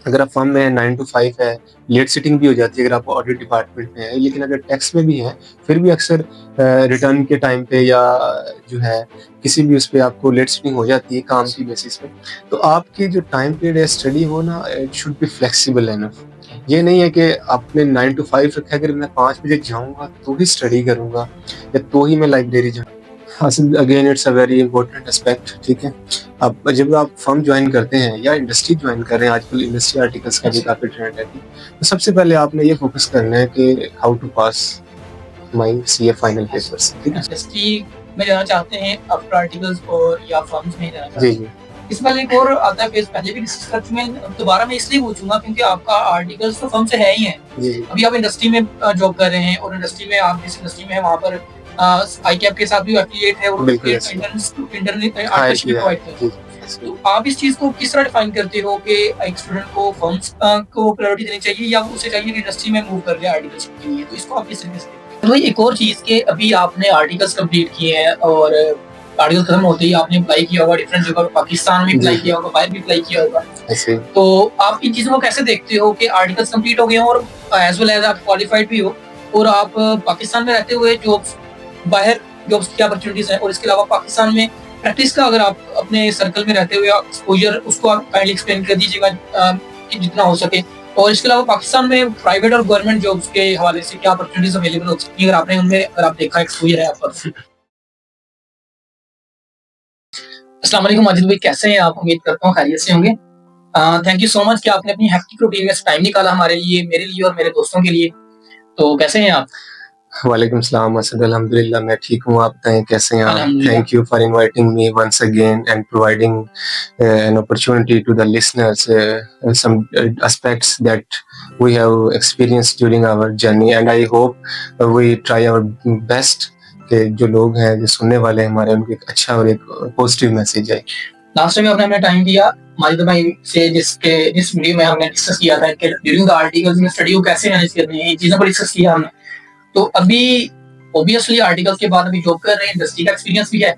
अगर आप फर्म में 9 to 5 है, लेट सिटिंग भी हो जाती है अगर आप ऑडिट डिपार्टमेंट में हैं, लेकिन अगर टैक्स में भी हैं, फिर भी अक्सर रिटर्न के टाइम पे या जो है किसी भी उस पे आपको लेट सिटिंग हो जाती है काम की बेसिस पे। तो आपकी जो टाइम पीरियड है स्टडी हो ना, it should be flexible enough. ये नहीं है कि आपने 9 to 5 रखा है, अगर मैं 5 बजे जाऊँगा तो ही स्टडी करूँगा या तो ही मैं लाइब्रेरी जाऊँ। हाँ, again it's a very important aspect, ठीक है? अब जब आप फर्म ज्वाइन करते हैं या इंडस्ट्री ज्वाइन कर रहे हैं, आजकल इंडस्ट्री आर्टिकल्स का भी काफ़ी ट्रेंड है, तो सबसे पहले आपने ये फोकस करना है कि how to pass my CA final papers, ठीक है? इंडस्ट्री में जाना चाहते हैं आफ्टर आर्टिकल्स और या फर्म्स में जाना चाहते जी, हैं। जी। इस वाले एक और आता है फेस, पहले भी सच में दोबारा मैं इसलिए पूछूंगा क्योंकि आपका आर्टिकल्स तो फर्म से है ही है। जी, जी। अभी आप इंडस्ट्री में जॉब कर रहे हैं और इंडस्ट्री में आप जिस इंडस्ट्री में है वहाँ पर आई कैप के साथ भी एफिलिएट है और बिल्कुल ऐसे ही। हायर इंटर्नशिप भी किया है। प्रोवाइड करते जी, हैं। जी, ऐसे ही। तो आप इस चीज को किस तरह डिफाइन करते हो कि एक स्टूडेंट को फर्म्स को प्रायोरिटी देनी चाहिए या उसे चाहिए कि इंडस्ट्री में मूव कर ले आर्टिकल्स के लिए, तो इसको आप किस तरीके से देखते हैं? तो एक और चीज के अभी आपने आर्टिकल्स कंप्लीट किए हैं और आर्टिकल खत्म होते ही आपने अप्लाई किया होगा डिफरेंट जगह पे, पाकिस्तान में अप्लाई जी, किया होगा, बाहर भी अप्लाई किया होगा। ऐसे ही। तो आप इन चीजों को कैसे देखते हो कि आर्टिकल्स कंप्लीट हो गए हैं और एज वेल एज आप क्वालिफाइड भी हो और आप पाकिस्तान में रहते हुए जॉब्स बाहर जॉब्स की अपॉर्चुनिटीज हैं और इसके अलावा पाकिस्तान में प्रैक्टिस का अगर आप अपने सर्कल में रहते हुए एक्सपोजर उसको आप काइंडली एक्सप्लेन कर दीजिएगा कि जितना हो सके। और इसके अलावा पाकिस्तान में प्राइवेट और गवर्नमेंट जॉब्स के हवाले से क्या अपॉर्चुनिटीज अवेलेबल हो सकती है अगर आपने उनमें अगर आप देखा एक्सपोजर है आपका। अस्सलाम वालेकुम माजिद भाई, कैसे हैं आप? उम्मीद करता हूँ खैरियत से होंगे। थैंक यू सो मच कि आपने अपनी हेक्टिक रूटीन में टाइम निकाला हमारे लिए, मेरे लिए और मेरे दोस्तों के लिए। तो कैसे हैं आप? वालेकुम सलाम असद, अल्हम्दुलिल्लाह मैं ठीक हूँ, आप बताएँ कैसे हैं आप? अल्हम्दुलिल्लाह। Thank you for inviting me once again and providing an opportunity to the listeners some aspects that we have experienced during our journey, and I hope we try our best कि जो लोग हैं जो सुनने वाले हैं हमारे उनको एक अच्छा और एक पॉजिटिव मैसेज आए। लास्ट टाइम आपने अपना टाइम दिया माजिद भाई से जिस वीडियो में हमने डिस्कस किया था कि ड्यूरिंग द आर्टिकल्स में स्टडी को कैसे मैनेज करनी है, ये चीजों को डिस्कस किया हमने। तो अभी ऑब्वियसली आर्टिकल्स के बाद अभी जॉब कर रहे हैं, इंडस्ट्री का एक्सपीरियंस भी है,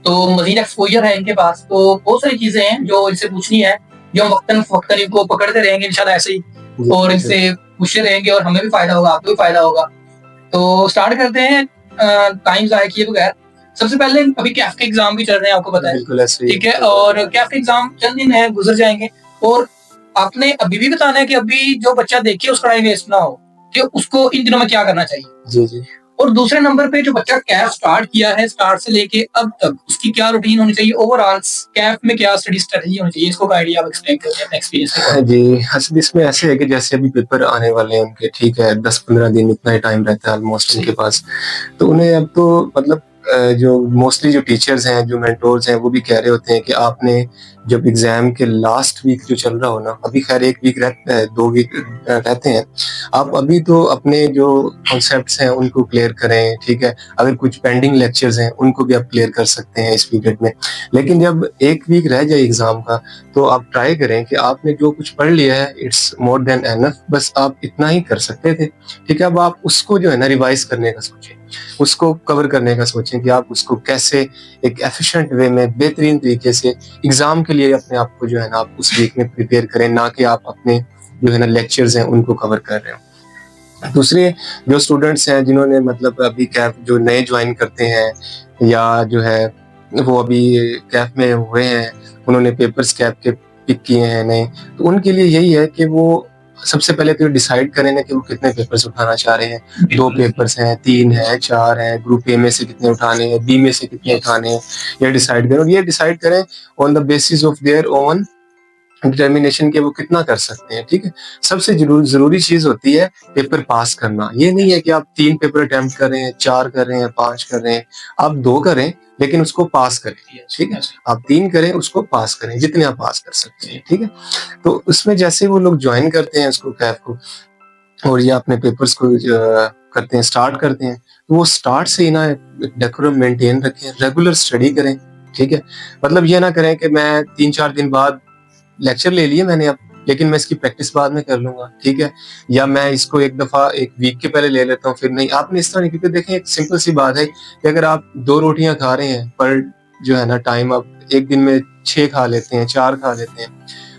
तो मजीद एक्सपोजर है इनके पास, तो बहुत सारी चीजें हैं जो इनसे पूछनी है, जो हम वक्तन फक्तन इनको पकड़ते रहेंगे इंशाल्लाह ऐसे ही और इनसे पूछते रहेंगे और हमें भी फायदा होगा, आपको भी फायदा होगा। तो स्टार्ट करते हैं टाइम जाया किए बगैर। सबसे पहले अभी कैफ के एग्जाम भी चल रहे हैं, आपको पता है, बिल्कुल ऐसे ही। ठीक है? और कैफ के एग्जाम चंद दिन है, गुजर जाएंगे और आपने अभी भी बताना है कि अभी जो बच्चा देखे उसका टाइम वेस्ट ना हो, कि उसको इन दिनों में क्या करना चाहिए। जी, जी। और दूसरे नंबर पे जो बच्चा कैफ स्टार्ट किया है, स्टार्ट से लेके अब तक उसकी क्या रूटीन होनी चाहिए, ओवरऑल कैफ में क्या स्टडी स्ट्रेटजी होनी चाहिए, इसको आइडिया आप एक्सप्लेन करिए अपने एक्सपीरियंस के हाँ अकॉर्डिंग। जी, असद इसमें ऐसे है कि जैसे अभी पेपर आने वाले हैं उनके, ठीक है, 10-15 दिन इतना ही टाइम रहता है ऑलमोस्ट उनके पास। तो उन्हें अब तो मतलब जो मोस्टली जो टीचर्स हैं, जो मेंटोर्स हैं, वो भी कह रहे होते हैं कि आपने जब एग्ज़ाम के लास्ट वीक जो चल रहा हो ना, अभी खैर 1 वीक रहता है, 2 वीक रहते हैं। आप अभी तो अपने जो कॉन्सेप्ट्स हैं उनको क्लियर करें, ठीक है? अगर कुछ पेंडिंग लेक्चर्स हैं, उनको भी आप क्लियर कर सकते हैं इस पीरियड में। लेकिन जब 1 वीक रह जाए एग्ज़ाम का, तो आप ट्राई करें कि आपने जो कुछ पढ़ लिया है इट्स मोर देन एनफ, बस आप इतना ही कर सकते थे, ठीक है? अब आप उसको जो है ना रिवाइज़ करने का सोचें, उसको कवर करने का सोचें कि आप उसको कैसे एक एफिशिएंट वे में बेहतरीन तरीके से एग्ज़ाम के लिए अपने आप को जो है ना आप उस वीक में प्रिपेयर करें, ना कि आप अपने जो है ना लेक्चर्स हैं उनको कवर कर रहे हो। दूसरे जो स्टूडेंट्स हैं जिन्होंने मतलब अभी कैफ जो नए ज्वाइन करते हैं या जो है वो अभी कैफ में हुए हैं, उन्होंने पेपर्स कैफ के पिक किए हैं नए, तो उनके लिए यही है कि वो सबसे पहले तो डिसाइड करें ना कि वो कितने पेपर्स उठाना चाह रहे हैं। 2 पेपर्स हैं, 3 हैं, 4 हैं, ग्रुप ए में से कितने उठाने हैं, बी में से कितने उठाने हैं, ये डिसाइड करें और ये डिसाइड करें on the basis of their own determination के वो कितना कर सकते हैं, ठीक है? सबसे ज़रूरी चीज़ होती है पेपर पास करना। ये नहीं है कि आप 3 पेपर अटेम्प्ट कर रहे हैं, 4 कर रहे हैं, 5 कर रहे हैं, आप 2 करें लेकिन उसको पास करें, ठीक है? आप 3 करें, उसको पास करें, जितने आप पास कर सकते हैं, ठीक है? तो उसमें जैसे वो लोग जॉइन करते हैं उसको कैफ को और ये अपने पेपर्स को करते हैं, स्टार्ट करते हैं, तो वो स्टार्ट से ही ना डेकोरम मेंटेन रखें, रेगुलर स्टडी करें, ठीक है? मतलब ये ना करें कि मैं 3-4 दिन बाद लेक्चर ले लिए मैंने अब, लेकिन मैं इसकी प्रैक्टिस बाद में कर लूँगा, ठीक है? या मैं इसको एक दफ़ा 1 वीक के पहले ले लेता हूँ, फिर नहीं। आपने इस तरह नहीं, क्योंकि देखें एक सिंपल सी बात है कि अगर आप 2 रोटियाँ खा रहे हैं पर जो है ना टाइम आप एक दिन में 6 खा लेते हैं, 4 खा लेते हैं,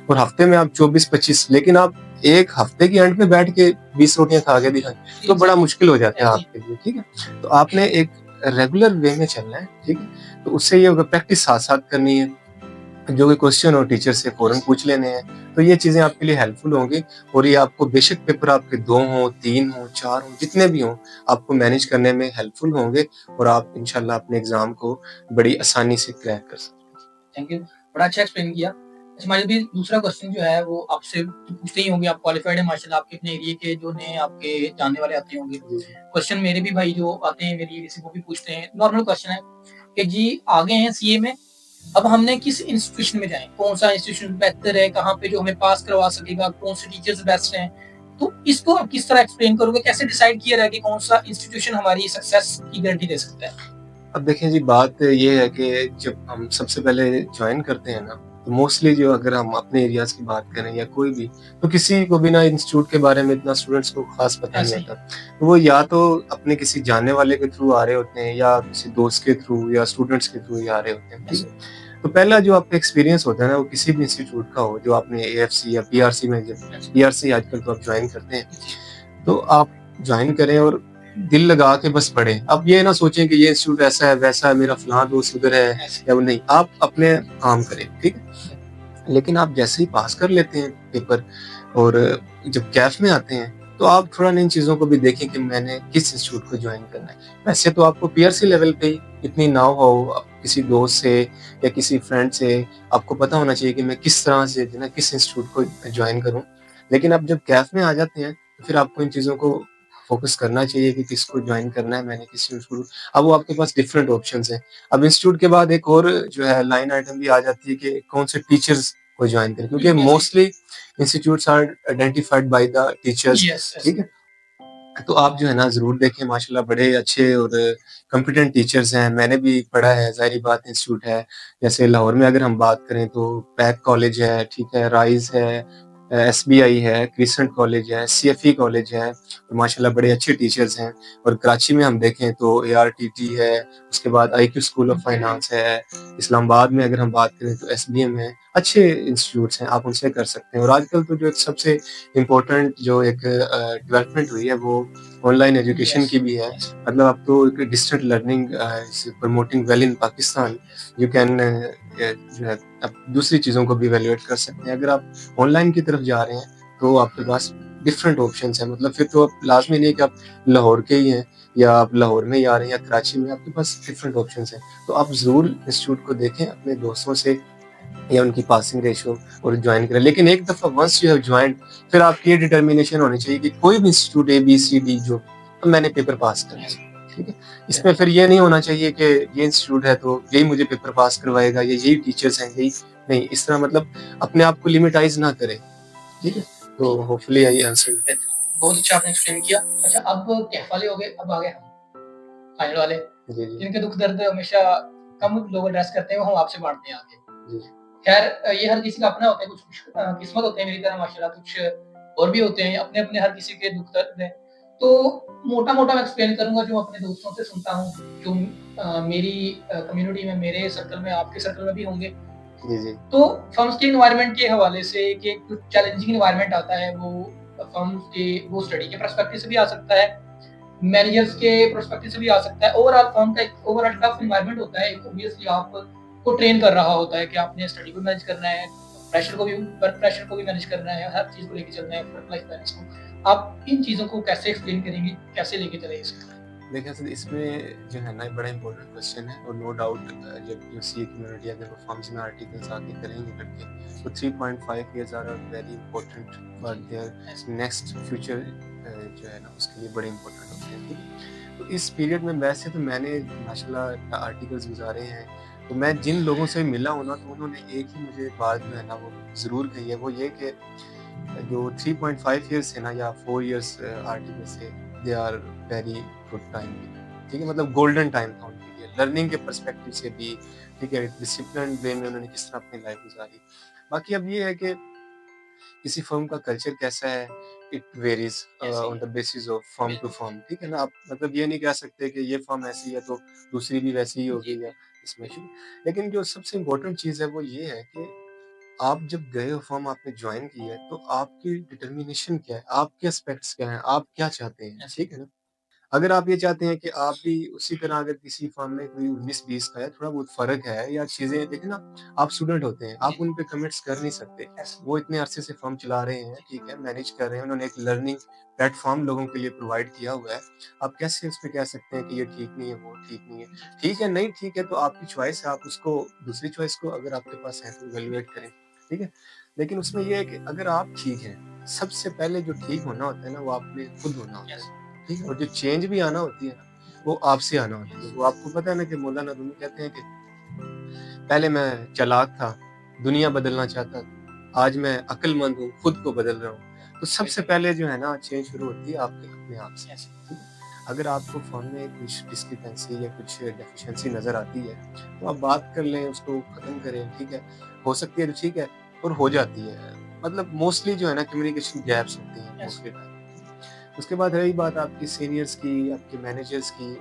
और हफ्ते में आप 24-25, लेकिन आप एक हफ्ते की एंड पे बैठ के 20 रोटियां खा के दिखाएं तो बड़ा मुश्किल हो जाता है आपके लिए, ठीक है। तो आपने एक रेगुलर वे में चलना है, ठीक है। तो उससे ये होगा, प्रैक्टिस साथ साथ करनी है, जो भी क्वेश्चन हो टीचर से फौरन पूछ लेने हैं। तो ये चीजें आपके लिए हेल्पफुल होंगी, और ये आपको बेशक पेपर आपके 2 हो, 3 हो, 4 हो, जितने भी हों, आपको मैनेज करने में हेल्पफुल होंगे, और आप इंशाल्लाह अपने एग्जाम को बड़ी आसानी से क्रैक कर सकते हैं। थैंक यू, बड़ा अच्छा एक्सप्लेन किया। अच्छा, हमारा भी दूसरा क्वेश्चन जो है वो आपसे पूछते ही होंगे, आप क्वालिफाइड हैं माशाल्लाह, आपके अपने एरिया के जो नए आपके जानने वाले आते होंगे। क्वेश्चन मेरे भी भाई जो आते हैं मेरी एरिया से वो भी पूछते हैं। नॉर्मल क्वेश्चन है कि जी आगे हैं सीए में, अब हमने किस इंस्टीट्यूशन में जाएं, कौन सा इंस्टीट्यूशन बेहतर है, कहाँ पे जो हमें पास करवा सकेगा, कौन से टीचर्स बेस्ट हैं, तो इसको आप किस तरह एक्सप्लेन करोगे, कैसे डिसाइड किया जाए कि कौन सा इंस्टीट्यूशन हमारी सक्सेस की गारंटी दे सकता है? अब देखें जी, बात ये है कि जब हम सबसे पहले ज्वाइन करते हैं ना, तो मोस्टली जो, अगर हम अपने एरियाज की बात करें या कोई भी, तो किसी को भी ना इंस्टीट्यूट के बारे में इतना स्टूडेंट्स को खास पता नहीं होता। तो वो या तो अपने किसी जानने वाले के थ्रू आ रहे होते हैं, या किसी दोस्त के थ्रू, या स्टूडेंट्स के थ्रू ही आ रहे होते हैं, ठीक है। तो पहला जो आपका एक्सपीरियंस होता है ना, वो किसी भी इंस्टीट्यूट का हो, जो आपने एएफसी या पीआरसी में, पीआरसी आजकल तो आप ज्वाइन करते हैं, तो आप ज्वाइन करें और दिल लगा के बस पढ़ें। अब ये ना सोचें कि ये इंस्टीट्यूट ऐसा है, वैसा है, मेरा फलां दोस्त उधर है, या वो नहीं, आप अपने काम करें, ठीक है। लेकिन आप जैसे ही पास कर लेते हैं पेपर, और जब कैफ में आते हैं, तो आप थोड़ा इन चीज़ों को भी देखें कि मैंने किस इंस्टीट्यूट को ज्वाइन करना है। वैसे तो आपको पीआरसी लेवल पे ही इतनी नाव हो, आप किसी दोस्त से या किसी फ्रेंड से आपको पता होना चाहिए कि मैं किस तरह से जो है ना, किस इंस्टीट्यूट को ज्वाइन करूँ। लेकिन आप जब कैफ में आ जाते हैं, तो फिर आपको इन चीज़ों को फोकस करना चाहिए कि किसको ज्वाइन करना है, मैंने किस इंस्टीट्यूट। अब वो आपके पास डिफरेंट ऑप्शंस हैं। अब इंस्टीट्यूट के बाद एक और जो है लाइन आइटम भी आ जाती है कि कौन से टीचर्स को ज्वाइन करें, क्योंकि mostly institutes are identified by the teachers, ठीक है। तो आप जो है ना ज़रूर देखें, माशाल्लाह बड़े अच्छे और कॉम्पिटेंट टीचर्स हैं। मैंने भी पढ़ा है, ज़ाहिर बात इंस्टीट्यूट है। जैसे लाहौर में अगर हम बात करें तो पैक कॉलेज है, ठीक है, राइज़ है, एसबीआई है, क्रिसेंट कॉलेज है, सीएफई कॉलेज है, तो माशाल्लाह बड़े अच्छे टीचर्स हैं। और कराची में हम देखें तो एआरटीटी है, उसके बाद आईक्यू स्कूल ऑफ फाइनेंस है, इस्लामाबाद में अगर हम बात करें तो एसबीएम है। अच्छे इंस्टीट्यूट्स हैं, आप उनसे कर सकते हैं। और आजकल तो जो एक सबसे इम्पोर्टेंट जो एक डेवलपमेंट हुई है, वो ऑनलाइन एजुकेशन की भी है। मतलब अब तो distant learning is promoting well in Pakistan. You can जो है आप दूसरी चीज़ों को भी इवैल्यूएट कर सकते हैं। अगर आप ऑनलाइन की तरफ जा रहे हैं, तो आपके पास डिफरेंट ऑप्शंस हैं। मतलब फिर तो आप लाज़मी नहीं है कि आप लाहौर के ही हैं, या आप लाहौर में ही आ रहे हैं, या कराची में, आपके पास डिफरेंट ऑप्शंस हैं। तो आप ज़रूर इंस्टीट्यूट को देखें अपने दोस्तों से, या उनकी पासिंग रेशियो, और ज्वाइन करें। लेकिन एक दफ़ा वंस यू हैव ज्वाइंड, फिर आपकी ये डिटर्मिनेशन होनी चाहिए कि कोई भी इंस्टीट्यूट ए, बी, सी, डी जो, तो मैंने पेपर पास करना है, ठीक है। इसमें फिर ये नहीं होना चाहिए कि ये इंस्टीट्यूट है तो यही मुझे पेपर पास करवाएगा, या यही टीचर्स हैं, यही नहीं। इस तरह मतलब अपने आप को लिमिटाइज़ ना करें, ठीक है। तो होपफुली आई आंसर्ड। बहुत अच्छा आपने एक्सप्लेन किया। अच्छा, अब कैफ वाले हो गए, अब आ गए हम फाइनल वाले, जी, जी। जिनके दुख दर्द हमेशा कम लोग एड्रेस करते हैं, वो हम आपसे बांटते हैं आगे। जी। खैर, ये हर किसी का अपना होता है, कुछ किस्मत होते हैं मेरी तरह माशाल्लाह, कुछ और भी होते हैं, अपने-अपने हर किसी के दुख दर्द हैं। तो मोटा-मोटा मैं एक्सप्लेन करूँगा जो अपने दोस्तों से सुनता हूँ, जो मेरी कम्युनिटी में, मेरे सर्कल में, आपके सर्कल में भी होंगे। जी, जी। तो फर्म्स के एनवायरनमेंट के हवाले से कि कुछ चैलेंजिंग एनवायरनमेंट आता है, वो फर्म्स के वो स्टडी के पर्सपेक्टिव से भी आ सकता है, मैनेजर्स के पर्सपेक्टिव से भी आ सकता है। ओवरऑल फर्म का एक ओवरऑल टफ एनवायरनमेंट होता है। ऑब्वियसली आपको ट्रेन कर रहा होता है कि आपने स्टडी को मैनेज करना है, प्रेशर को भी मैनेज करना है, हर चीज़ को लेके चलना है, वर्क लाइफ बैलेंस को। आप इन चीज़ों को कैसे एक्सप्लेन करेंगे, कैसे लेके चलें इसको? देखिए, असल इसमें जो है ना, एक बड़ा इम्पोर्टेंट क्वेश्चन है, और नो डाउट जब जो सीए कम्युनिटी अगर वो फॉर्म्स में आर्टिकल्स आके करेंगे लड़के, तो 3.5 years are very important for their next future, जो है ना उसके लिए बड़े इंपॉर्टेंट होते हैं, ठीक है। तो इस पीरियड में वैसे तो मैंने माशाल्लाह आर्टिकल्स गुजारे हैं, तो मैं जिन लोगों से मिला हूँ ना, तो उन्होंने एक ही मुझे बात जो है ना वो ज़रूर कही है, वो ये कि जो 3.5 ईयर्स है ना, या 4 ईयर्स आर्टिकल से, they are very good time, ठीक है। मतलब गोल्डन टाइम था उनके लिए, लर्निंग के पर्सपेक्टिव से भी, ठीक है। डिसिप्लिन वे में उन्होंने किस तरह अपनी लाइफ गुजारी। बाकी अब ये है कि किसी फर्म का कल्चर कैसा है, it varies on the basis of firm to firm, ठीक है ना। आप मतलब ये नहीं कह सकते कि ये फर्म ऐसी है तो दूसरी भी वैसी ही होगी, या इसमें। लेकिन जो सबसे इम्पोर्टेंट चीज़ है वो ये है कि आप जब गए हो फर्म आपने ज्वाइन की है, तो आपकी डिटर्मिनेशन क्या है? आपके एस्पेक्ट्स क्या हैं? आप क्या चाहते हैं? ठीक है ना? अगर आप ये चाहते हैं कि आप भी उसी तरह अगर किसी फर्म में कोई 19-20 का है, थोड़ा बहुत फ़र्क है या चीज़ें देखिए ना, आप स्टूडेंट होते हैं, आप उन पे कमिट्स कर नहीं सकते। वो इतने अरसे से फर्म चला रहे हैं, ठीक है, मैनेज कर रहे हैं, उन्होंने एक लर्निंग प्लेटफ़ॉर्म लोगों के लिए प्रोवाइड किया हुआ है। आप कैसे उस पे कह सकते हैं कि ये ठीक नहीं है, वो ठीक नहीं है। ठीक है, नहीं ठीक है तो आपकी चॉइस है, आप उसको दूसरी चॉइस को अगर आपके पास है तो इवैल्यूएट करें, ठीक है? लेकिन उसमें ये है कि अगर आप ठीक हैं, सबसे पहले जो ठीक होना होता है ना, वो आपने खुद होना होता है। ठीक है? और जो चेंज भी आना होती है ना, वो आपसे आना होती है। वो आपको पता है ना कि मौलाना रूमी कहते हैं कि पहले मैं चालाक था, दुनिया बदलना चाहता था, आज मैं अक्लमंद हूँ, खुद को बदल रहा हूँ। तो सबसे पहले जो है ना चेंज शुरू होती है आपके अपने आप से। ठीक है? अगर आपको फ़ोन में कुछ डिस्क्रिपेंसी या कुछ डेफिशिएंसी नज़र आती है, तो आप बात कर लें, उसको ख़त्म करें, ठीक है? हो सकती है तो ठीक है, और हो जाती है। मतलब मोस्टली जो है ना कम्युनिकेशन गैप्स होते हैं मोस्टली टाइम। उसके बाद रही बात आपकी सीनियर्स की, आपके मैनेजर्स की,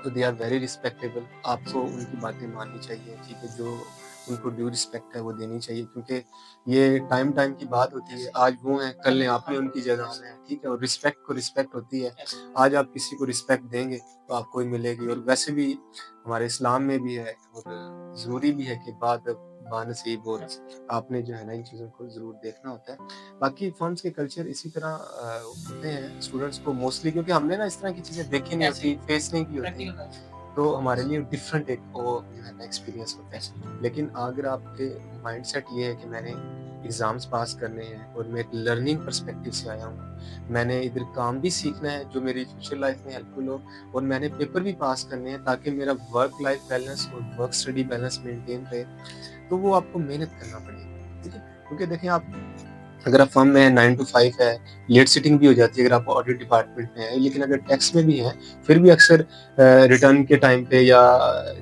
तो दे आर वेरी रिस्पेक्टेबल। आपको उनकी बातें माननी चाहिए, ठीक है? जो उनको ड्यू रिस्पेक्ट है वो देनी चाहिए क्योंकि ये टाइम की बात होती है। आज वो हैं, कल आपने उनकी जगह आना है, ठीक है? और रिस्पेक्ट को रिस्पेक्ट होती है। आज आप किसी को रिस्पेक्ट देंगे तो आपको ही मिलेगी और वैसे भी हमारे इस्लाम में भी है और ज़रूरी भी है कि बात बानसीब और आपने जो है ना इन चीज़ों को ज़रूर देखना होता है। बाकी फर्म्स के कल्चर इसी तरह होते हैं स्टूडेंट्स को मोस्टली क्योंकि हमने ना इस तरह की चीज़ें देखी नहीं होती, फेस नहीं की होती, तो हमारे लिए डिफरेंट एक वो जो है ना एक्सपीरियंस होता है। लेकिन अगर आपके माइंडसेट ये है कि मैंने एग्ज़ाम्स पास करने हैं और मैं एक लर्निंग पर्सपेक्टिव से आया हूँ, मैंने इधर काम भी सीखना है जो मेरी फ्यूचर लाइफ में हेल्पफुल हो और मैंने पेपर भी पास करने हैं ताकि मेरा वर्क लाइफ बैलेंस और वर्क स्टडी बैलेंस मेंटेन रहे, तो वो आपको मेहनत करना पड़ेगी, ठीक है? क्योंकि देखें आप अगर आप फर्म में है 9 टू 5 है, लेट सिटिंग भी हो जाती है अगर आप ऑडिट डिपार्टमेंट में हैं, लेकिन अगर टैक्स में भी हैं, फिर भी अक्सर रिटर्न के टाइम पे या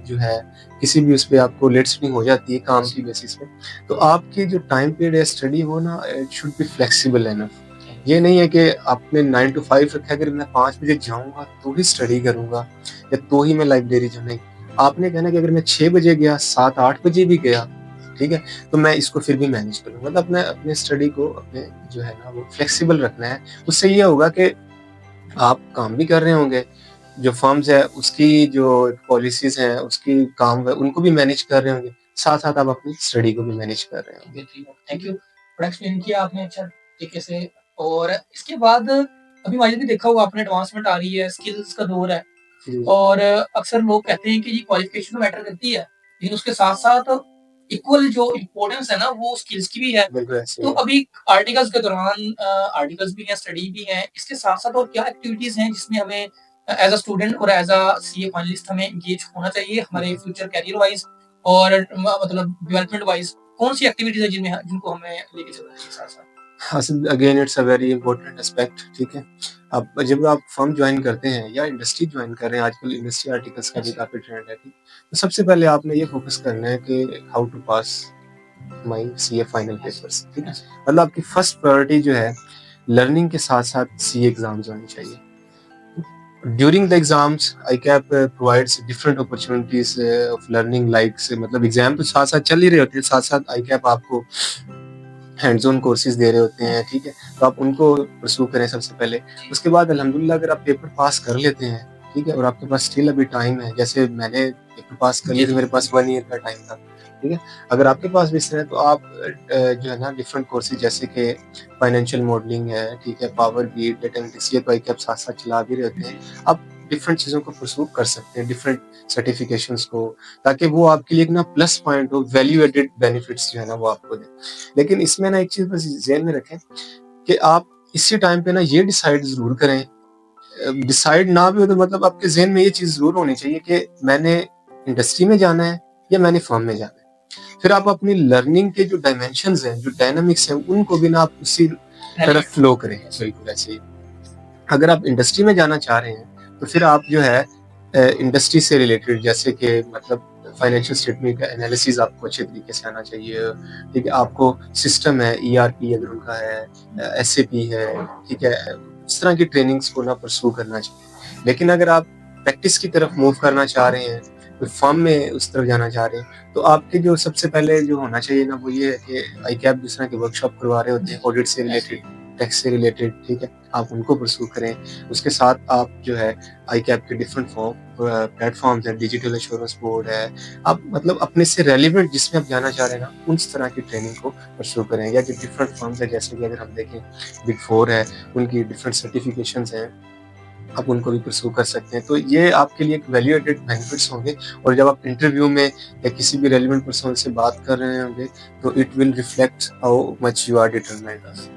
जो है किसी भी उस पे आपको लेट सिटिंग हो जाती है काम की बेसिस पे। तो आपकी जो टाइम पीरियड है स्टडी वो ना it should be flexible enough. ये नहीं है कि आपने 9 टू 5 रखा है, अगर मैं 5 बजे जाऊँगा तो ही स्टडी करूँगा या तो ही मैं लाइब्रेरी जाऊँ, नहीं। आपने कहना है कि अगर मैं 6 बजे गया, 7-8 बजे भी गया, ठीक है? तो मैं इसको फिर भी मैनेज करूँगा। मतलब अपने अपने स्टडी को अपने जो है ना वो फ्लेक्सिबल रखना है। उससे ये होगा कि आप काम भी कर रहे होंगे, जो फर्म्स है उसकी जो पॉलिसीज़ हैं, उसकी काम है उनको भी मैनेज कर रहे होंगे, साथ-साथ आप अपनी स्टडी को भी मैनेज कर रहे होंगे। Thank you. बड़ा एक्सप्लेन किया आपने अच्छा तरीके से और इसके बाद अभी माजिद भी देखा होगा आपने एडवांसमेंट आ रही है, स्किल्स का दौर है जी। और अक्सर लोग कहते हैं कि ये क्वालिफिकेशन तो मैटर करती है, लेकिन उसके साथ-साथ इक्वल जो इम्पोर्टेंस है ना वो स्किल्स की भी है। बिल्कुल ऐसे तो ही है। अभी आर्टिकल्स के दौरान आर्टिकल्स भी हैं, स्टडी भी है, इसके साथ-साथ और क्या एक्टिविटीज़ हैं जिसमें हमें एज़ अ स्टूडेंट और एज़ अ सीए फाइनलिस्ट हमें एंगेज होना चाहिए हमारे फ्यूचर करियर वाइज़ और मतलब डेवलपमेंट वाइज़ कौन-सी एक्टिविटीज़ है जिनको हमें लेके चलना चाहिए साथ-साथ? हाँ, again it's a very important aspect, ठीक है? अब जब आप फर्म जॉइन करते हैं या इंडस्ट्री जॉइन कर रहे हैं, आजकल इंडस्ट्री आर्टिकल्स का भी काफ़ी ट्रेंड है, ठीक? तो सबसे पहले आपने ये फ़ोकस करना है कि how to pass my CA final papers, ठीक है? मतलब आपकी फर्स्ट प्रायोरिटी जो है लर्निंग के साथ-साथ सीए एग्ज़ाम्स होनी चाहिए। During the exams, ICAP provides different opportunities of learning like से मतलब एग्जाम तो साथ-साथ चल ही रहे होते हैं, साथ-साथ ICAP आपको हैंड्स ऑन कोर्सेज दे रहे होते हैं, ठीक है? तो आप उनको परस्यू करें सबसे पहले। उसके बाद अल्हम्दुलिल्लाह अगर आप पेपर पास कर लेते हैं, ठीक है? और आपके पास स्टिल अभी टाइम है, जैसे मैंने पेपर पास कर लिए तो मेरे पास 1 ईयर का टाइम था, ठीक है? अगर आपके पास भी इस तरह है तो आप जो है ना डिफरेंट कोर्सेज जैसे कि फाइनेंशियल मॉडलिंग है, ठीक है? पावर बीट, डेटा एनालिटिक्स ये तो ICAP साथ-साथ चला भी रहे होते हैं। आप डिफरेंट चीज़ों को परस्यू कर सकते हैं, डिफरेंट सर्टिफिकेशंस को, ताकि वो आपके लिए एक ना प्लस पॉइंट हो, वैल्यू एडेड बेनिफिट्स जो है ना वो आपको दें। लेकिन इसमें ना एक चीज़ बस ज़हन में रखें कि आप इसी टाइम पे ना ये डिसाइड ज़रूर करें, डिसाइड ना भी हो तो मतलब आपके ज़हन में ये चीज़ ज़रूर होनी चाहिए कि मैंने इंडस्ट्री में जाना है या मैंने फर्म में जाना है। फिर आप अपनी लर्निंग के जो डायमेंशंस हैं, जो डायनामिक्स हैं, उनको भी ना आप उसी तरफ फ्लो करें, बिल्कुल ऐसे ही। अगर आप इंडस्ट्री में जाना चाह रहे हैं, तो फिर आप जो है इंडस्ट्री से रिलेटेड जैसे कि मतलब फाइनेंशियल स्टेटमेंट का एनालिसिस आपको अच्छे तरीके से आना चाहिए, ठीक है? आपको सिस्टम है, ईआरपी अगर उनका है, एसएपी है, ठीक है? इस तरह की ट्रेनिंग्स को ना परस्यू करना चाहिए। लेकिन अगर आप प्रैक्टिस की तरफ मूव करना चाह रहे हैं, कोई फर्म में उस तरफ जाना चाह रहे हैं, तो आपके जो सबसे पहले जो होना चाहिए ना वो ये है कि आईकैप जिस तरह के वर्कशॉप करवा रहे होते हैं ऑडिट से रिलेटेड, टैक्स से रिलेटेड, ठीक है, आप उनको परस्यू करें। उसके साथ आप जो है आईकैप के डिफरेंट प्लेटफॉर्म्स हैं, डिजिटल एश्योरेंस बोर्ड है, आप मतलब अपने से रेलिवेंट जिसमें आप जाना चाह रहे हैं ना उस तरह की ट्रेनिंग को परस्यू करें। या जो डिफरेंट फर्म्स है जैसे कि अगर हम देखें बिग 4 है, उनकी डिफरेंट सर्टिफिकेशंस हैं, आप उनको भी परस्यू कर सकते हैं। तो ये आपके लिए एक वैल्यू एडेड बेनिफिट्स होंगे, और जब आप इंटरव्यू में या किसी भी रेलेवेंट पर्सन से बात कर रहे होंगे तो it will reflect how much you are determined.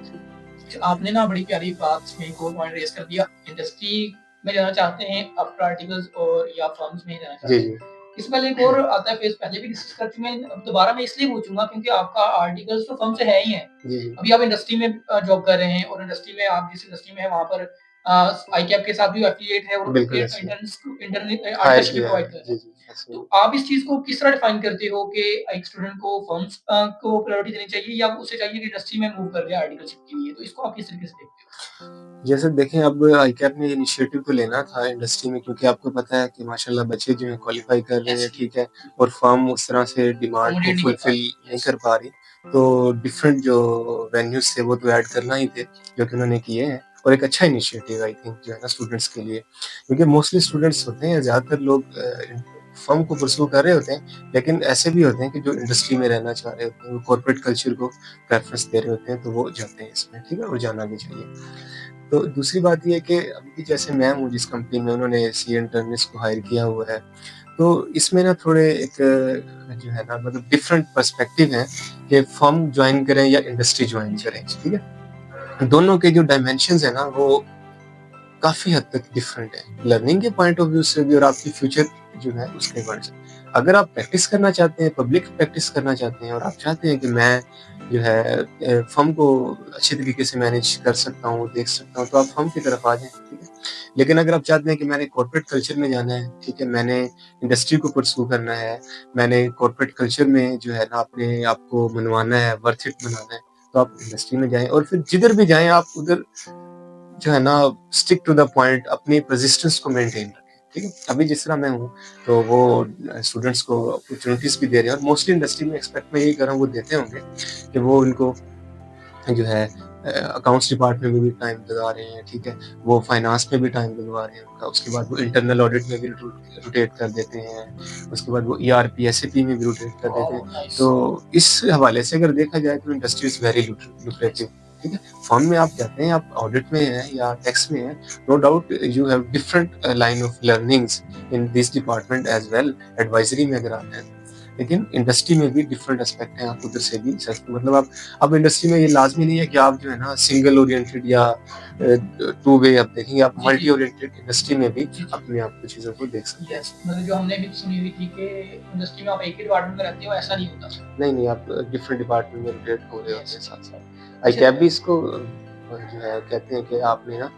आपने ना बड़ी प्यारी बात में एक और पॉइंट रेज कर दिया, इंडस्ट्री में जाना चाहते हैं आफ्टर आर्टिकल्स और या फर्म्स में जाना चाहते जी हैं। जी इस पहले एक और आता है फेज, पहले भी डिस्कस कर चुके हैं, अब दोबारा मैं इसलिए पूछूंगा क्योंकि आपका आर्टिकल्स तो फर्म से है ही है। जी जी अभी आप इंडस्ट्री में जॉब कर रहे हैं और इंडस्ट्री में आप जिस इंडस्ट्री में है वहां पर आईकैप के साथ भी एफिलिएट है और बिल्कुल ऐसे इंटर्न हायर आर्टिकलशिप भी किया है। प्रोवाइड कर रहे जी हैं। जी ऐसे तो आप इस चीज को किस तरह डिफाइन करते हो कि एक स्टूडेंट को फर्म्स को प्रायोरिटी देनी चाहिए या उसे चाहिए कि इंडस्ट्री में मूव कर जाए आर्टिकलशिप के लिए, तो इसको आप किस तरीके से देखते हो? जैसे देखें अब आईकैप ने इनिशिएटिव तो लेना था इंडस्ट्री में, क्योंकि आपको पता है कि माशाल्लाह बच्चे जो हैं क्वालिफाई कर रहे हैं, ठीक है, और फर्म उस तरह से डिमांड को Accommodate नहीं कर पा फुलफिल नहीं कर पा रही, तो डिफरेंट जो वेन्यूज थे वो तो ऐड करना ही थे, जो कि उन्होंने किए हैं। और एक अच्छा इनिशिएटिव आई थिंक जो है ना स्टूडेंट्स के लिए, क्योंकि मोस्टली स्टूडेंट्स होते हैं, ज़्यादातर लोग फर्म को परस्यू कर रहे होते हैं, लेकिन ऐसे भी होते हैं कि जो इंडस्ट्री में रहना चाह रहे होते हैं, वो कॉर्पोरेट कल्चर को प्रेफरेंस दे रहे होते हैं, तो वो जाते हैं इसमें, ठीक है, और जाना भी चाहिए। तो दूसरी बात ये है कि अभी जैसे मैं हूँ जिस कंपनी में, उन्होंने सी इंटर्निस्ट को हायर किया हुआ है, तो इसमें ना थोड़े एक जो है ना मतलब डिफरेंट पर्सपेक्टिव है कि फर्म ज्वाइन करें या इंडस्ट्री ज्वाइन करें, ठीक है। दोनों के जो डायमेंशंस है ना वो काफ़ी हद तक डिफरेंट है, लर्निंग के पॉइंट ऑफ व्यू से भी और आपकी फ्यूचर जो है उसके पॉइंट से। अगर आप प्रैक्टिस करना चाहते हैं, पब्लिक प्रैक्टिस करना चाहते हैं और आप चाहते हैं कि मैं जो है फर्म को अच्छे तरीके से मैनेज कर सकता हूँ, देख सकता हूँ, तो आप फर्म की तरफ आ जाएँ, ठीक है। लेकिन अगर आप चाहते हैं कि मैंने कॉर्पोरेट कल्चर में जाना है, ठीक है, मैंने इंडस्ट्री को परस्यू करना है, मैंने कॉर्पोरेट कल्चर में जो है ना अपने आप को मनवाना है, वर्थ इट बनाना है, तो आप इंडस्ट्री में जाएँ, और फिर जिधर भी जाएँ आप उधर जो है ना स्टिक टू द पॉइंट, अपनी परसिस्टेंस को मेंटेन रखें, ठीक है। अभी जिस तरह मैं हूँ तो वो स्टूडेंट्स को अपॉर्चुनिटीज भी दे रहे हैं, और मोस्टली इंडस्ट्री में एक्सपेक्ट मैं यही कर रहा हूँ वो देते होंगे कि वो उनको जो है अकाउंट्स डिपार्टमेंट में भी टाइम लगा रहे हैं, ठीक है, वो फाइनेंस में भी टाइम लगवा रहे हैं उनका, उसके बाद वो इंटरनल ऑडिट में भी रोटेट कर देते हैं, उसके बाद वो ईआरपी एसएपी में भी रोटेट कर देते हैं। तो इस हवाले से अगर देखा जाए तो इंडस्ट्री इज वेरी लुक्रेटिव, ठीक है। फर्म में आप जाते हैं, आप ऑडिट में हैं या टैक्स में हैं, no doubt you have different line of learnings in this department as well, advisory में अगर आप हैं, लेकिन इंडस्ट्री में भी डिफरेंट एस्पेक्ट हैं, आप उधर से भी मतलब आप अब इंडस्ट्री में ये लाजमी नहीं है कि आप जो है ना सिंगल ओरिएंटेड या टू वे आप देखेंगे, आप मल्टी ओरिएंटेड इंडस्ट्री में भी अपने आप को चीज़ों को देख सकते हैं। मतलब जो हमने भी सुनी हुई थी कि इंडस्ट्री में आप एक ही डिपार्टमेंट में रहते हो, ऐसा नहीं होता। नहीं, आप डिफरेंट डिपार्टमेंट में रोटेट हो रहे होते हैं साथ-साथ। आईकैप भी इसको जो है कहते हैं कि आपने ना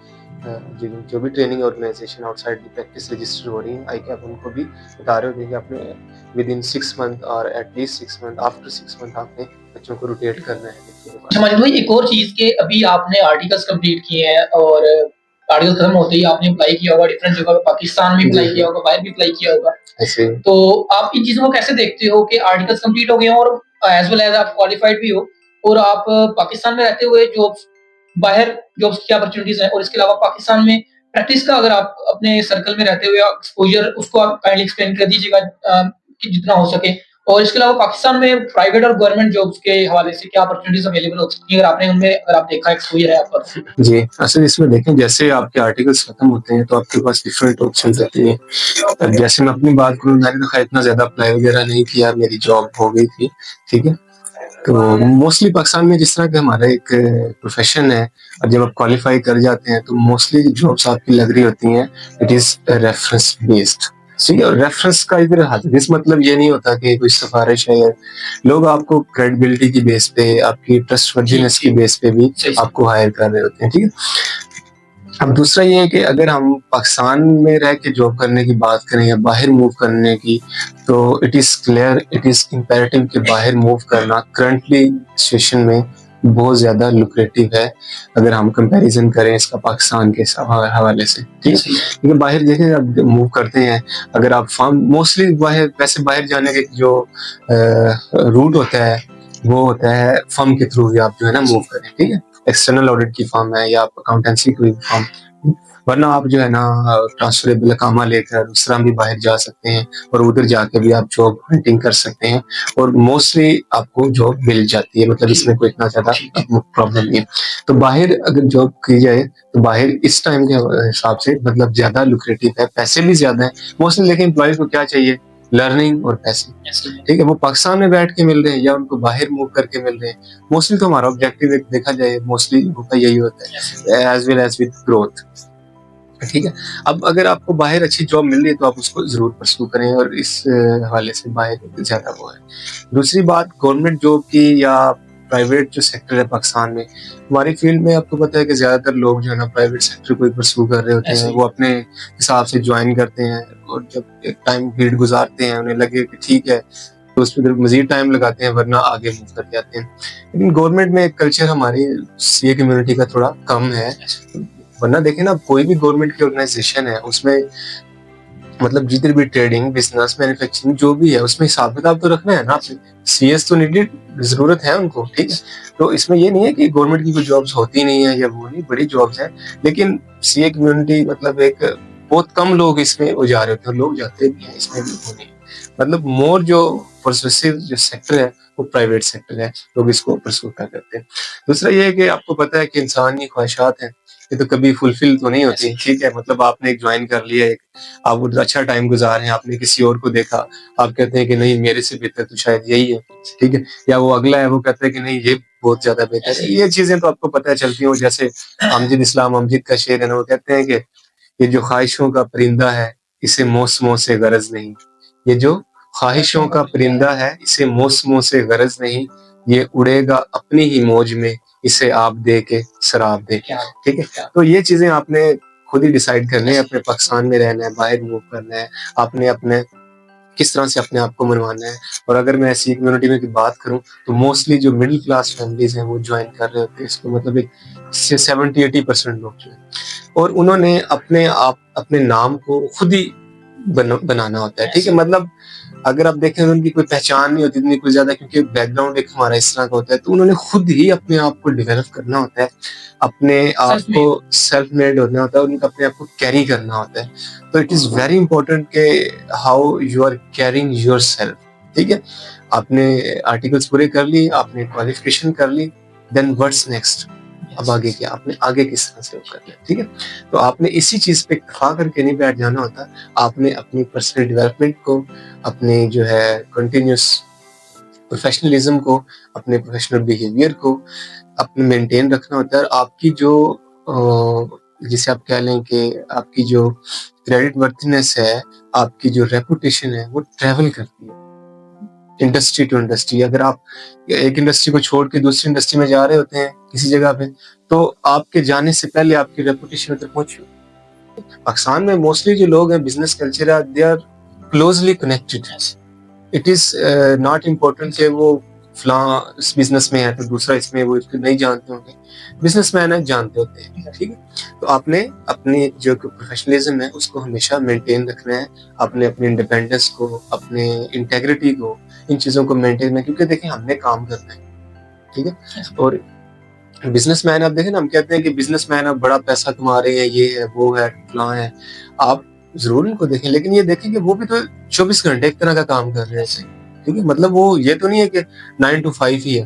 जो भी training organisation outside the practice register हो रही है, आईकैप उनको भी बता रहे होते हैं कि आपने विद इन 6 मंथ और at least 6 month, after 6 month आपने बच्चों को रोटेट करना है। समझ लो एक और चीज के अभी आपने आर्टिकल्स कंप्लीट किए हैं और आर्टिकल खत्म होते ही आपने अप्लाई किया होगा डिफरेंट जगह पे, पाकिस्तान में अप्लाई किया होगा, बाहर भी अप्लाई किया होगा, ऐसे तो आप इन चीजों को कैसे देखते हो कि आर्टिकल्स कंप्लीट हो गए हैं और एज वेल एज आप क्वालिफाइड भी हो और आप पाकिस्तान में रहते हुए जॉब्स, बाहर जॉब्स की अपॉर्चुनिटीज हैं, और इसके अलावा पाकिस्तान में प्रैक्टिस का अगर आप अपने सर्कल में रहते हुए एक्सपोजर उसको आप काइंडली एक्सप्लेन कर दीजिएगा कि जितना हो सके, और इसके अलावा पाकिस्तान में प्राइवेट और गवर्नमेंट जॉब्स के हवाले से क्या अपॉर्चुनिटीज अवेलेबल हो सकती है अगर आपने उनमें अगर आप देखा एक्सपोजर है आपका। जी, असल इसमें देखें जैसे आपके आर्टिकल्स खत्म होते हैं तो आपके पास डिफरेंट ऑप्शंस रहती हैं। अब जैसे मैं अपनी बात करूँ, मैंने तो खैर इतना ज़्यादा अप्लाई वगैरह नहीं किया, मेरी जॉब हो गई थी, ठीक है। तो मोस्टली पाकिस्तान में जिस तरह का हमारा एक प्रोफेशन है, और जब आप क्वालिफाई कर जाते हैं तो मोस्टली जॉब्स आपकी लग रही होती हैं, इट इज़ रेफरेंस बेस्ड, ठीक है। और रेफरेंस का इधर हरगिज़ मतलब ये नहीं होता कि कोई सिफारिश है, लोग आपको क्रेडिबिलिटी की बेस पे, आपकी ट्रस्टवर्दीनेस की बेस पे भी आपको हायर कर रहे होते हैं, ठीक है। अब दूसरा ये है कि अगर हम पाकिस्तान में रह के जॉब करने की बात करें या बाहर मूव करने की, तो it is clear, it is imperative कि बाहर मूव करना करंटली सिचुएशन में बहुत ज़्यादा लुक्रेटिव है अगर हम कंपैरिजन करें इसका पाकिस्तान के हवाले से, ठीक है? क्योंकि बाहर देखें आप मूव करते हैं, अगर आप फार्म मोस्टली बाहर जाने का जो रूट होता है वो होता है फर्म के थ्रू ही आप जो है ना मूव करें, ठीक है? एक्सटर्नल ऑडिट की फर्म है या आप अकाउंटेंसी कोई फर्म, वरना आप जो है ना ट्रांसफरेबल अकामा लेकर उस तरह भी बाहर जा सकते हैं और उधर जाके भी आप जॉब हंटिंग कर सकते हैं और मोस्टली आपको जॉब मिल जाती है, मतलब इसमें कोई इतना ज़्यादा प्रॉब्लम नहीं है। तो बाहर अगर जॉब की जाए तो बाहर इस टाइम के हिसाब से मतलब ज़्यादा लुक्रेटिव है, पैसे भी ज़्यादा हैं। मोस्टली देखिए एम्प्लॉयज़ को क्या चाहिए? लर्निंग और पैसे, ठीक है? वो पाकिस्तान में बैठ के मिल रहे हैं या उनको बाहर मूव करके मिल रहे हैं। मोस्टली तो हमारा ऑब्जेक्टिव देखा जाए मोस्टली उनका यही होता है as well as with growth, ठीक है? अब अगर आपको बाहर अच्छी जॉब मिल रही है तो आप उसको ज़रूर परस्यू करें और इस हवाले से बाहर ज़्यादा वो है। दूसरी बात गवर्नमेंट जॉब की या प्राइवेट जो सेक्टर है पाकिस्तान में, हमारी फील्ड में आपको पता है कि ज़्यादातर लोग जो है ना प्राइवेट सेक्टर को ही परस्यू कर रहे होते हैं। वो अपने हिसाब से जॉइन करते हैं और जब एक टाइम पीरियड गुज़ारते हैं, उन्हें लगे कि ठीक है, तो उसपे फिर मज़ीद टाइम लगाते हैं वरना आगे मूव करके आते हैं। लेकिन गवर्नमेंट में एक कल्चर हमारी सीए कम्युनिटी का थोड़ा कम है। वरना देखें ना कोई भी गवर्नमेंट की ऑर्गेनाइजेशन है उसमें मतलब जितनी भी ट्रेडिंग बिजनेस मैन्युफैक्चरिंग जो भी है उसमें हिसाब किताब तो रखना है ना आपने, सीएस तो नीडेड, जरूरत है उनको, ठीक है? तो इसमें ये नहीं है कि गवर्नमेंट की कोई जॉब्स होती नहीं है या वो नहीं, बड़ी जॉब्स हैं, लेकिन सीए कम्युनिटी मतलब एक बहुत कम लोग इसमें वो जा रहे होते हैं, लोग जाते भी हैं इसमें भी वो नहीं है। मतलब मोर जो परसुएसिव जो सेक्टर है वो प्राइवेट सेक्टर है, लोग इसको परसू करते हैं। दूसरा ये है कि आपको पता है कि इंसान की ख्वाहिशात हैं, ये तो कभी फुलफिल तो नहीं होती, ठीक है? मतलब आपने एक ज्वाइन कर लिया, एक आप उधर अच्छा टाइम गुजार रहे हैं, आपने किसी और को देखा, आप कहते हैं कि नहीं मेरे से बेहतर तो शायद यही है, ठीक है? या वो अगला है वो कहता है कि नहीं ये बहुत ज्यादा बेहतर है। ये चीजें तो आपको पता है चलती हैं, जैसे अमजद इस्लाम अमजद का शेर है ना, वो कहते हैं कि ये जो ख्वाहिशों का परिंदा है इसे मौसमों से गरज नहीं, ये जो ख्वाहिशों का परिंदा है इसे मौसमों से गरज नहीं, ये उड़ेगा अपनी ही मौज में, इसे आप दे के शराब दे, ठीक है? तो ये चीजें आपने खुद ही डिसाइड करनी है, अपने पाकिस्तान में रहना है, बाहर मूव करना है, आपने अपने किस तरह से अपने आप को मनवाना है। और अगर मैं ऐसी कम्युनिटी में की बात करूं तो मोस्टली जो मिडिल क्लास फैमिलीज हैं वो ज्वाइन कर रहे होते हैं इसको, मतलब एक 70-80% लोग जो है, और उन्होंने अपने आप अपने नाम को खुद ही बनाना होता है, ठीक है? मतलब अगर आप देखें उनकी कोई पहचान नहीं होती इतनी कुछ ज्यादा, क्योंकि बैकग्राउंड एक हमारा इस तरह का होता है, तो उन्होंने खुद ही अपने आप को डेवलप करना होता है, अपने आप को सेल्फ मेड होना होता है, उनको अपने आप को कैरी करना होता है। तो इट इज वेरी इंपॉर्टेंट के how you are carrying yourself, ठीक है? आपने आर्टिकल्स पूरे कर लिए, आपने क्वालिफिकेशन कर ली, देन व्हाट्स नेक्स्ट? अब आगे क्या, आपने आगे किस तरह से करना है, ठीक है? तो आपने इसी चीज पे खा करके नहीं बैठ जाना होता, आपने अपनी पर्सनल डेवलपमेंट को, अपने जो है कंटिन्यूस प्रोफेशनलिज्म को, अपने प्रोफेशनल बिहेवियर को अपने मेंटेन रखना होता है। और आपकी जो जिसे आप कह लें कि आपकी जो क्रेडिट वर्थीनेस है, आपकी जो रेपुटेशन है वो ट्रेवल करती है इंडस्ट्री टू इंडस्ट्री। अगर आप एक इंडस्ट्री को छोड़ के दूसरी इंडस्ट्री में जा रहे होते हैं किसी जगह पे, तो आपके जाने से पहले आपकी रेपुटेशन उधर पहुंची होती है। पाकिस्तान में मोस्टली जो लोग हैं बिजनेस कल्चर है, they are closely connected. It is not important कि वो फला इस बिजनेस में है तो दूसरा इसमें, वो इसको नहीं जानते होंगे, बिजनेसमैन है जानते होते हैं, ठीक है? तो आपने अपनी जो प्रोफेशनलिज्म है उसको हमेशा मेंटेन रखना है, आपने अपने इंडिपेंडेंस को, अपने इंटेग्रिटी को, इन चीजों को मेंटेन करना है, क्योंकि देखिए हमने काम करना है, ठीक है? और बिजनेसमैन आप देखें ना, हम कहते हैं कि बिजनेसमैन अब बड़ा पैसा कमा रहे हैं, ये है वो है फलां है, आप जरूर इनको देखें, लेकिन ये देखें कि वो भी तो 24 घंटे एक तरह का काम कर रहे हैं, ठीक है? मतलब वो ये तो नहीं है कि 9 to 5 ही है।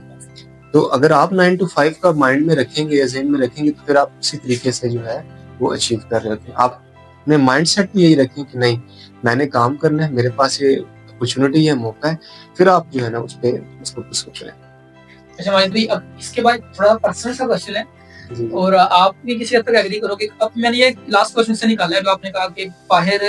तो अगर आप 9 to 5 का माइंड में रखेंगे या ज़हन में रखेंगे तो फिर आप उसी तरीके से जो है वो अचीव कर रहे होते हैं। आप अपने माइंडसेट भी यही रखें कि नहीं, मैंने काम करना है, मेरे पास ये अपॉर्चुनिटी है, मौका है, फिर आप जो है ना उसको परस्यू करें। अच्छा माजिद भाई, अब इसके बाद थोड़ा पर्सनल सा क्वेश्चन है और आप भी किसी हद तक एग्री करोगे। अब मैंने ये लास्ट क्वेश्चन से निकाला है, जो आपने कहा कि बाहर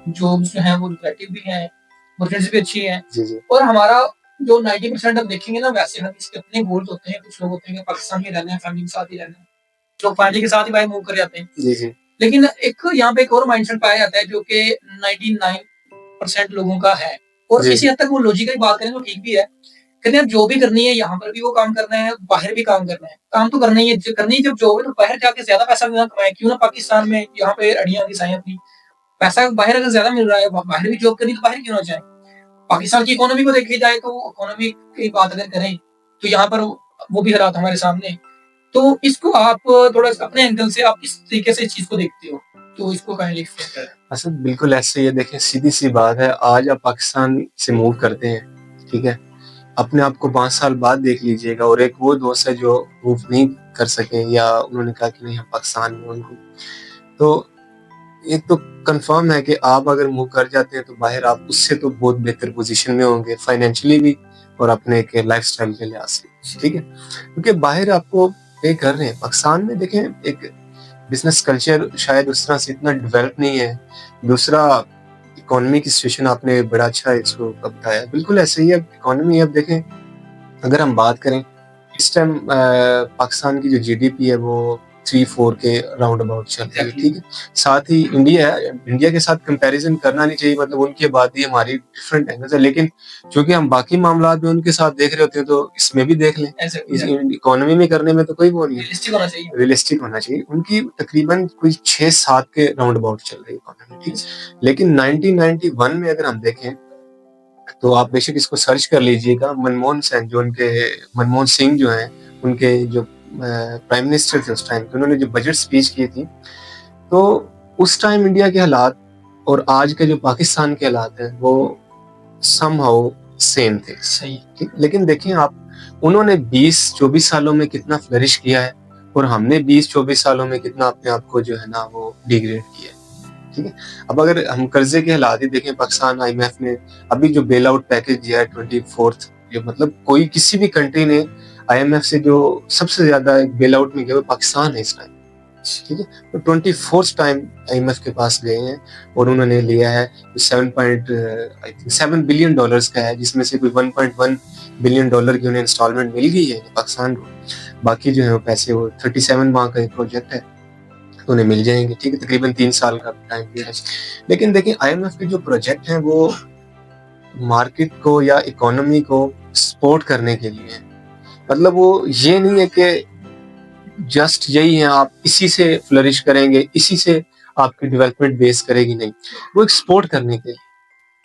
जॉब्स जो हैं वो लुक्रेटिव भी हैं, अपॉर्चुनिटीज भी अच्छी हैं, और हमारा जो 90% अब देखेंगे ना, वैसे हम इसके अपने गोल्स होते हैं। कुछ लोग होते हैं कि पाकिस्तान में रहना है, फैमिली के साथ ही रहना है, लोग फैमिली के साथ ही बाहर मूव कर जाते हैं। लेकिन एक यहाँ पे एक और माइंडसेट पाया जाता है जो कि 99% लोगों का है, और इसी हद तक वो लॉजिकली बात करें तो ठीक भी है कहते हैं जो भी करनी है यहाँ पर भी वो काम करना है, बाहर भी काम करना है। काम तो करना ही है, करनी जब जॉब है तो बाहर जाके ज्यादा पैसा ना कमाए, क्यों ना पाकिस्तान में यहाँ पे अड़ियां घिसाएं अपनी। पैसा बाहर अगर ज्यादा मिल रहा है, बाहर भी जॉब करनी तो बाहर क्यों ना जाए। पाकिस्तान की इकोनॉमी को देखी जाए तो इकोनॉमी की बात अगर करें तो यहाँ पर वो भी हालात हमारे सामने। तो इसको आप थोड़ा अपने एंगल से आप किस तरीके से इस चीज को देखते हो, तो इसको काइंडली एक्सप्लेन करें। असद बिल्कुल ऐसे ही है, देखें सीधी सी बात है, आज आप पाकिस्तान से मूव करते हैं, ठीक है, अपने आप को 5 साल बाद देख लीजिएगा, और एक वो दोस्त है जो मूव नहीं कर सके या उन्होंने कहा कि नहीं हम पाकिस्तान में उनको, तो एक तो कंफर्म है कि आप अगर मूव कर जाते हैं तो बाहर आप उससे तो बहुत बेहतर पोजीशन में होंगे, फाइनेंशियली भी और अपने के लाइफस्टाइल के लिहाज से, ठीक है, क्योंकि बाहर आपको पे कर रहे हैं। पाकिस्तान में देखें एक बिजनेस कल्चर शायद उस तरह से इतना डेवलप नहीं है। दूसरा, इकोनॉमी की सिचुएशन आपने बड़ा अच्छा इसको बताया, बिल्कुल ऐसे ही है इकोनॉमी। अब देखें अगर हम बात करें इस टाइम पाकिस्तान की जो जीडीपी है वो 3-4 के राउंड अबाउट चल रही है, ठीक है। साथ ही इंडिया के साथ कंपैरिजन करना नहीं चाहिए, मतलब उनकी आबादी हमारी डिफरेंट एंगल्स है, लेकिन क्योंकि हम बाकी मामलात में उनके साथ देख रहे होते हैं तो इसमें भी देख लें। इकोनॉमी में करने में तो कोई वो नहीं है, रियलिस्टिक होना चाहिए। उनकी तकरीबन कोई 6-7 के राउंड अबाउट चल रही है इकोनॉमी, ठीक है। लेकिन 1991 में अगर हम देखें तो आप बेशक इसको सर्च कर लीजिएगा, मनमोहन सिंह जो हैं, उनके जो प्राइम मिनिस्टर थे उस टाइम के, उन्होंने जो बजट स्पीच की थी, तो उस टाइम इंडिया के हालात और आज के जो पाकिस्तान के हालात हैं वो समहाउ सेम थे, सही। ठीक। लेकिन देखें आप, उन्होंने 20-24 सालों में कितना फ्लरिश किया है और हमने 20-24 सालों में कितना अपने आप को जो है ना वो डिग्रेड किया है, ठीक है। अब अगर हम कर्जे के हालात ही देखें, पाकिस्तान IMF ने अभी जो बेल आउट पैकेज दिया है 24th, जो मतलब कोई किसी भी कंट्री ने IMF से जो सबसे ज्यादा बेल आउट में गया वो पाकिस्तान है इस टाइम, ठीक है। तो 24th टाइम IMF के पास गए हैं और उन्होंने लिया है 7 बिलियन डॉलर्स का है, जिसमें से कोई 1.1 बिलियन डॉलर की उन्हें इंस्टॉलमेंट मिल गई है पाकिस्तान को। बाकी जो है वो पैसे वो 37 माह का एक प्रोजेक्ट है तो उन्हें मिल जाएंगे, ठीक है, तकरीबन 3 साल का टाइम पीरियड है। लेकिन देखिए IMF के जो प्रोजेक्ट हैं वो मार्केट को या इकोनॉमी को सपोर्ट करने के लिए है, मतलब वो ये नहीं है कि जस्ट यही है आप इसी से फ्लरिश करेंगे, इसी से आपकी डेवलपमेंट बेस करेगी, नहीं, वो एक सपोर्ट करने के लिए,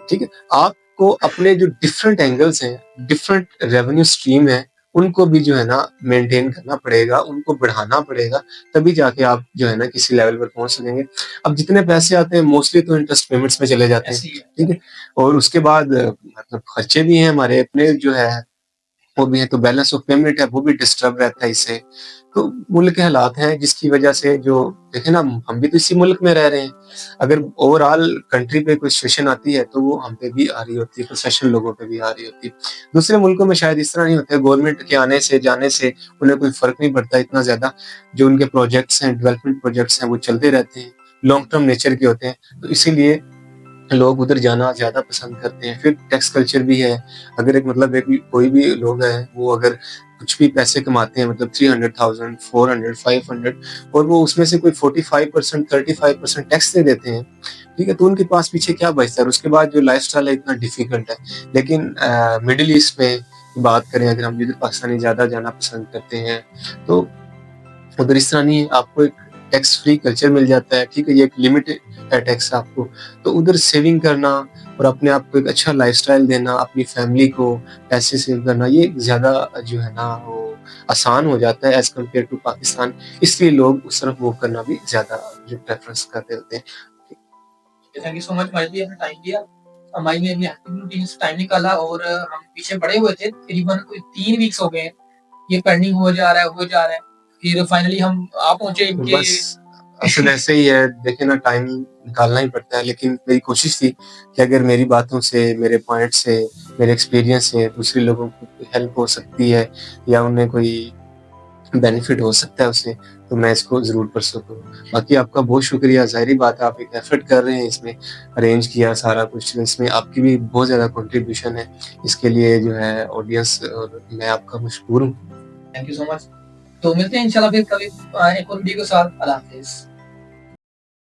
ठीक है। आपको अपने जो डिफरेंट एंगल्स हैं, डिफरेंट रेवेन्यू स्ट्रीम है, उनको भी जो है ना मेंटेन करना पड़ेगा, उनको बढ़ाना पड़ेगा, तभी जाके आप जो है ना किसी लेवल पर पहुंच सकेंगे। अब जितने पैसे आते हैं मोस्टली तो इंटरेस्ट पेमेंट्स में चले जाते हैं, ठीक है, और उसके बाद मतलब खर्चे भी हैं हमारे अपने जो है वो भी है, तो बैलेंस ऑफ पेमेंट है वो भी डिस्टर्ब रहता है इससे। तो मुल्क के हालात हैं जिसकी वजह से जो देखे ना, हम भी तो इसी मुल्क में रह रहे हैं, अगर ओवरऑल कंट्री पे कोई सिचुएशन आती है तो वो हम पे भी आ रही होती है, प्रोफेशनल लोगों पे भी आ रही होती है। दूसरे मुल्कों में शायद इस तरह नहीं होता है, गवर्नमेंट के आने से जाने से उन्हें कोई फर्क नहीं पड़ता इतना ज्यादा, जो उनके प्रोजेक्ट्स हैं, डेवलपमेंट प्रोजेक्ट्स हैं वो चलते रहते हैं, लॉन्ग टर्म नेचर के होते हैं, तो इसीलिए लोग उधर जाना ज्यादा पसंद करते हैं। फिर टैक्स कल्चर भी है, अगर एक मतलब एक कोई भी लोग है वो अगर कुछ भी पैसे कमाते हैं, मतलब 300,000 400 500, और वो उसमें से कोई 45% 35% टैक्स दे देते हैं, ठीक है, तो उनके पास पीछे क्या बचता है। उसके बाद जो लाइफस्टाइल है इतना डिफिकल्ट है। लेकिन मिडिल ईस्ट में बात करें, अगर हम जिधर पाकिस्तानी ज्यादा जाना पसंद करते हैं तो उधर इस तरह नहीं है, आपको एक टैक्स फ्री कल्चर मिल जाता है, ठीक है, ये एक लिमिट है टैक्स आपको, तो उधर सेविंग करना और अपने आप को एक अच्छा लाइफस्टाइल देना, अपनी फैमिली को पैसे सेव करना, ये ज्यादा जो है ना वो आसान हो जाता है एज कम्पेयर टू पाकिस्तान, इसलिए लोग उस तरफ मूव करना भी ज्यादा जो प्रेफरेंस करते होते हैं। थैंक यू सो मच भाई जी, आपने टाइम दिया, हमारी ने अपनी एक्टिविटी से टाइम निकाला, और हम पीछे पड़े हुए थे, तकरीबन कोई 3 वीक्स हो गए, ये पेंडिंग हो जा रहा है, फिर फाइनली हम आ पहुंचे इनके। बस असल ऐसे ही है, देखिए ना टाइम निकालना ही पड़ता है, लेकिन मेरी कोशिश थी कि अगर मेरी बातों से, मेरे पॉइंट से, मेरे एक्सपीरियंस से दूसरे लोगों को हेल्प हो सकती है या उन्हें कोई बेनिफिट हो सकता है उससे, तो मैं इसको जरूर परसू करूँ। बाकी आपका बहुत शुक्रिया, जाहिर बात है आप एक एफर्ट कर रहे हैं, इसमें अरेंज किया सारा कुछ, इसमें आपकी भी बहुत ज्यादा कंट्रीब्यूशन है, इसके लिए जो है ऑडियंस और मैं आपका मशहूर हूँ। Thank you so much. तो मिलते हैं इंशाल्लाह फिर कभी एक और वीडियो के साथ। अल्लाह हाफिज।